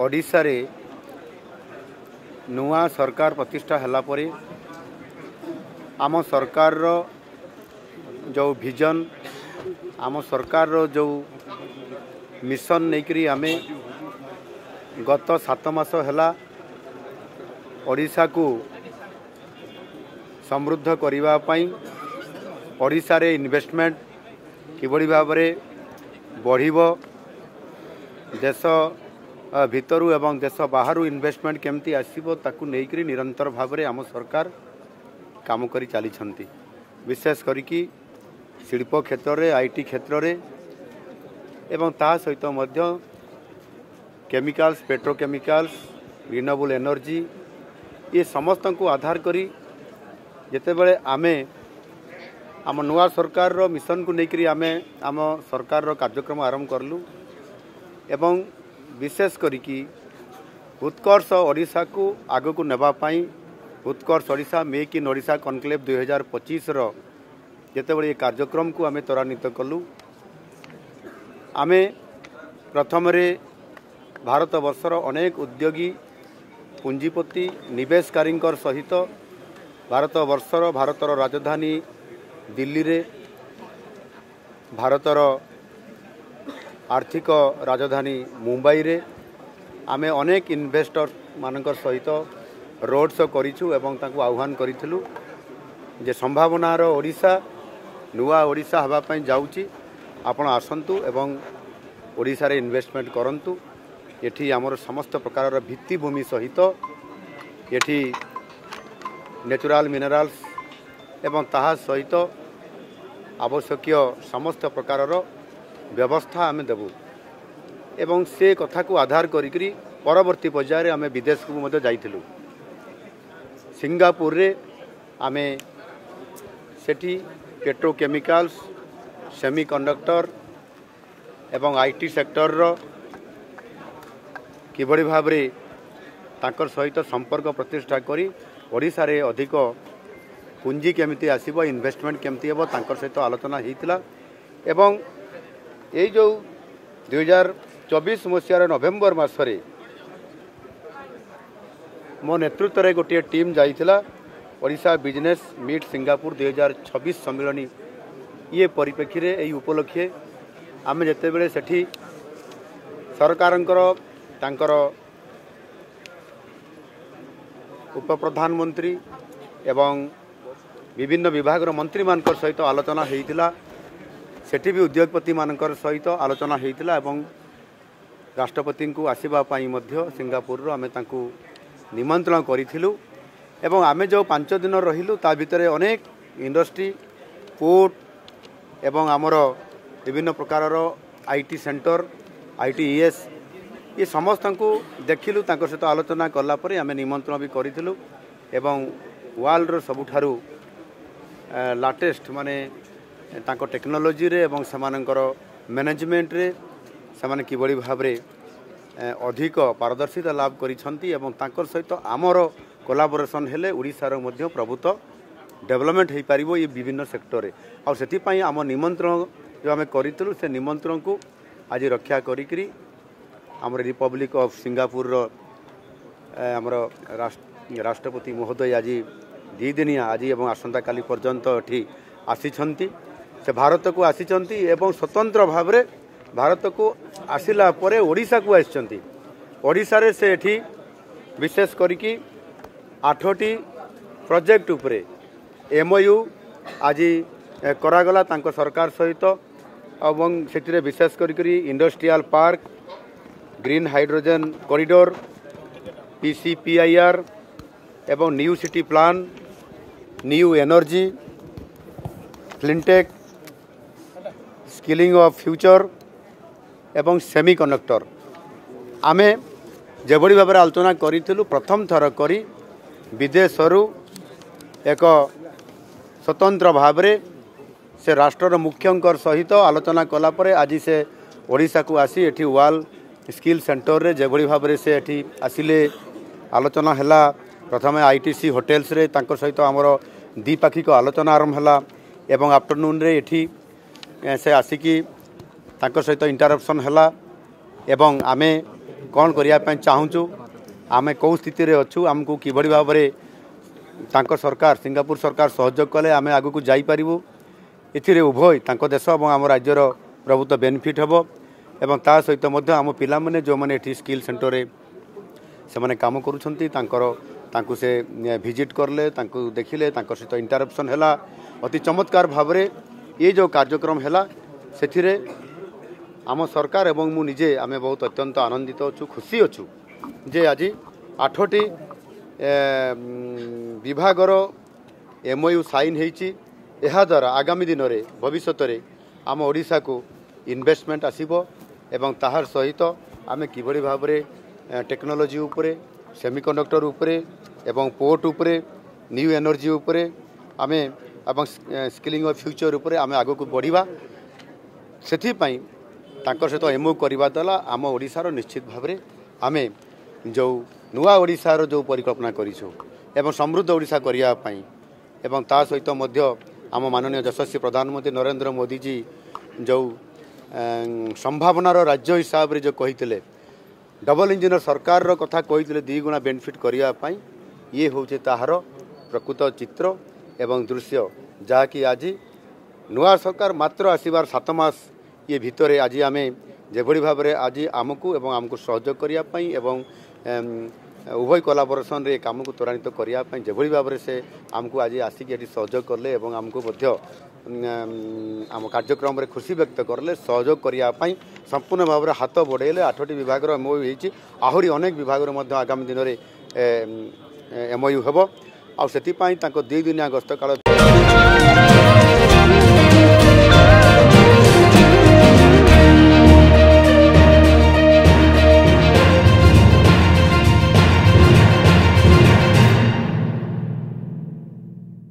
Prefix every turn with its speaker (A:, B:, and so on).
A: ओडिशा रे नुआ सरकार प्रतिष्ठा हला परे आम सरकार रो जो विजन आम सरकार रो जो मिशन नेकरी आमे गत 7 मास हला ओडिशा को समृद्ध करबा पई ओडिशा रे इन्वेस्टमेंट किबड़ी भाव में बढ़िबो देश भितरु एवं देश बाहरु इन्वेस्टमेंट केमती आसीबो ताकू नेकरी निरंतर भाव में आम सरकार काम करी चली छंती। विशेष करिकी शिल्प क्षेत्र में आईटी क्षेत्र में एवं ता सहित मध्य केमिकल्स पेट्रोकेमिकल्स रिन्यूएबल एनर्जी ये समस्त को आधार करी जेते बेले आमे आम नुआ सरकार रो मिशन को लेकरी आमे आम सरकार रो कार्यक्रम आरंभ करलु एवं विशेष करिकी उत्कर्ष ओडिशा को आग को नेबा पाई Utkarsh Odisha make in Odisha conclave 2025 रो जेते बेले कार्यक्रम को आमे त्वरान्वित कलु। आमे प्रथम रे भारत वर्षर अनेक उद्योगी पुंजीपति निवेशकारी सहित भारतर राजधानी दिल्ली रे भारतर आर्थिक राजधानी मुंबई रे आमे अनेक इन्वेस्टर मानकर सहित रोड शो करिछु एवं तांको आह्वान करिथिलु जे संभावनार ओडिशा नुआ ओडिशा हवा पई जाउची आपण आसंतु एवं ओडिशा रे इन्वेस्टमेंट करंतु। एठी आमर समस्त प्रकार भित्तिभूमि सहित एठी नेचुरल मिनरल्स एवं ताहा सहित आवश्यक समस्त प्रकार व्यवस्था आमे देबु एवं से कथा को आधार करी परवर्ती पर्यायर आमे विदेश को मध्य जाइथिलु। सिंगापुर रे आमे सेठी पेट्रोकेमिकल्स सेमीकंडक्टर एवं आईटी सेक्टर रो किबड़ी भाव रे तांकर सहित संपर्क प्रतिष्ठा करी ओडिशा रे अधिक पुंजी केमिति आसीबो इन्वेस्टमेंट केमिति हेबो तांकर सहित आलोचना हेतिला एवं ए जो 2024 मसीहार नवेम्बर मासरे मो नेतृत्व रे गोटे टीम जाइथिला ओडिशा बिजनेस मीट सिंगापुर 2026 सम्मेलनी ये परिप्रेक्षी रे एई उपलक्षे आमे जेते बेले सेठी सरकारंकर तांकर उप प्रधानमंत्री एवं विभिन्न विभाग मंत्री मानकर सहित आलोचना हेतिला सेठी भी उद्योगपति मानकर सहित आलोचना हेतिला एवं राष्ट्रपति को आसीबा पाई मध्य सिंगापुर रो आमे तांकू निमंत्रण करिथिलु एवं आमे जो 5 दिन रहिलु ता भितरे अनेक इंडस्ट्री पोर्ट एवं आमर विभिन्न प्रकार आईटी सेंटर आईटीईएस ये समस्त को देखिलु तांकर सहित आलोचना कला परे आमे निमंत्रण भी करिथिलु एवं वर्ल्ड रो सबुठारु लाटेस्ट माने तांको टेक्नोलोजी रे एवं समानकर मैनेजमेंट रे समान किबड़ी भाव रे अधिक पारदर्शिता लाभ करिसंती एवं तांकर सहित आमर कोलाबोरेशन हेले ओडिसा रो मध्य प्रभुत्व डेवलपमेंट हे पारिबो ये विभिन्न सेक्टर रे आ सेति पई आम निमंत्रण जो आमे करितलु से निमंत्रण को आज रक्षा करिकरी आमर रिपब्लिक ऑफ सिंगापुर रो आमर राष्ट्रपति महोदय आज 2 दिनिया आज एवं आसंता काली पर्यंत एठी आसीछंती से भारत को आसीछंती एवं स्वतंत्र भाव में भारत को आसिला परे ओडिशा को आसीछंती। ओडिशा रे से एठी विशेष करिकी 8टी प्रोजेक्ट उपरे एमओयू आज करागला तांको सरकार सहित एवं सेतिरे विशेष करिकरी industrial park green hydrogen corridor PCPIR एवं new city plan new energy fintech skilling of future एवं सेमीकंडक्टर आमे जेबड़ी भाव में आलोचना करूँ प्रथम थर करी विदेशरू एक स्वतंत्र भाव से राष्ट्र मुख्यंकर सहित आलोचना कला परे आज से ओडिशा को आसी एठी वर्ल्ड स्किल सेंटर रे जेबड़ी भाव में से एठी आसिले आलोचना हैला प्रथम आईटीसी होटेल्स रे तांकर सहित आमर द्विपाक्षिक आलोचना आरंभ हैला एवं आफ्टरनून रे एठी से आसिकी तांकर सहित इंटरप्शन हैला एवं आमे कौन करने चाहूँ आम कौ स्थित अच्छु आमको किभली भाव में तांको सरकार सिंगापुर सरकार सहयोग कले आम आग को जापरू ए उभय तांको देश और आम राज्यर प्रभुत्व बेनिफिट हम एवं ता सहित आम पिला माने जो माने एठी स्किल सेंटर रे से माने काम करूछंती तांको से विजिट करले तांको देखिले तांको सहित इंटरप्शन हैला अति चमत्कार भाव में ये जो कार्यक्रम हैला सेथिरे आम सरकार एवं मु निजे आम बहुत अत्यंत आनंदित अच्छु खुशी अच्छु जे आज 8टी विभागर MOU साइन होईची एहा द्वारा आगामी दिन में भविष्य में आम ओडिशा को इन्वेस्टमेंट आसीबो एवं ताहार सहित आम किभली भाव में टेक्नोलोजी उपरे सेमिकंडक्टर उपरे एवं पोर्ट उपरे न्यू एनर्जी उपरे आम एवं स्किलिंग ऑफ फ्यूचर उपरे आम आग को बढ़िबा सेथिपाई तांकर सहित MOU करवा द्वारा आम ओडिशार निश्चित भाव में आम जो नुआ ओडिशार जो परिकल्पना करिछु एवं समृद्ध ओडिशा करिया पई एवं ता सहित मध्य आम माननीय यशस्वी प्रधानमंत्री नरेंद्र मोदी जी जो संभावनार राज्य हिसाब रे जो कहितले डबल इंजिन सरकार रो कथा कहितले 2 गुणा बेनिफिट करिया पई ये होचे ताहार प्रकृत चित्र एवं दृश्य जहाँकि आज नुआ सरकार मात्र आसबार 7 मास ये भितर आज आम जेभली भाव में आज आमको एवं आमको सहयोग करने एवं उभय कोलाबोरेशन रे काम को त्वरान्वित करने जेभली भाव में से आमको आज आसिक ये सहयोग करले एवं आमको मध्य आम कार्यक्रम रे खुशी व्यक्त करले सहयोग करने संपूर्ण भाव में हाथ बढ़ेले 8टी विभाग MOU होईची आहरी अनेक विभाग आगामी दिन में MOU हेबो आ सेति पई तांको 2 दिनिया गस्त काल